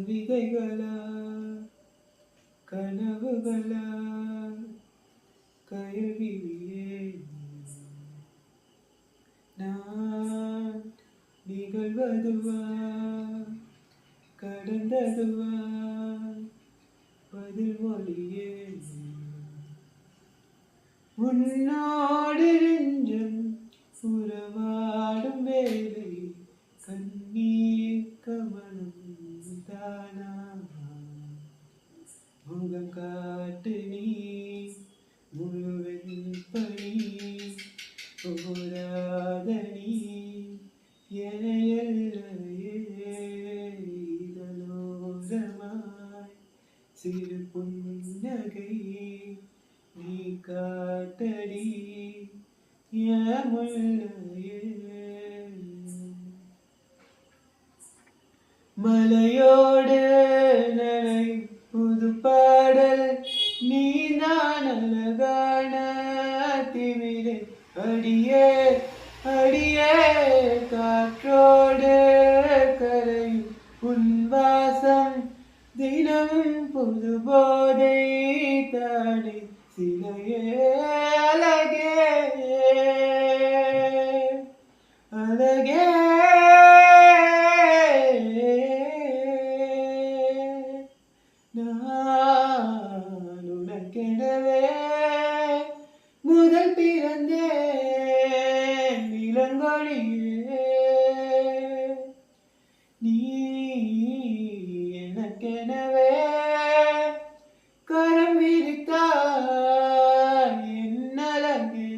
கவிதைகளா கனவுகளா கயல்விழியே நான் நிகழ்வதுவா கடந்ததுவா பதில் மொழியே உன்னோடு நெஞ்சம் உறவாடும் வேலை கண்ணீர் கமலம் தானா முகம் காட்டு நீ முழுவெண் பணி போராத நீ எனையல்லையே இதழோரமாய் சிறு புன்னகை நீ காட்டடி முல்லையே மலையோடு நனை புது பாடல் நீதான் அழகான திமிரை அடியே அடியே காற்றோடு கரையும் உன் வாசம் தினமும் புது போதை தானே சிலையே அழகே அழகே நான் உனக்கெனவே முதல் பிறந்தேன் இளங்கொழியே நீ எனக்கெனவே கரம் விரித்தாய் என்னழகே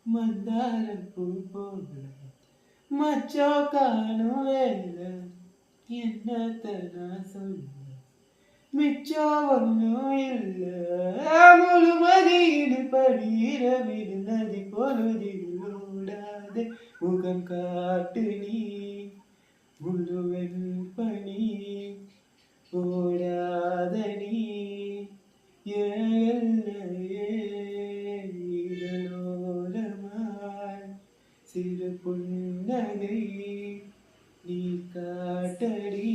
மந்தாரப்பூ போல மச்சோ காணும் வேலை என்னத்த நான் சொல்ல மிச்சம் ஒன்றும் இல்லை முழுமதியில் படிரவில் நதி பொழுதில் ஓடாது முகம் காட்டு நீ முழுவெண் பணி ஓடாத நீ எல்லையே இதழோரமாய் சிறு புன்னகை நீ காட்டடி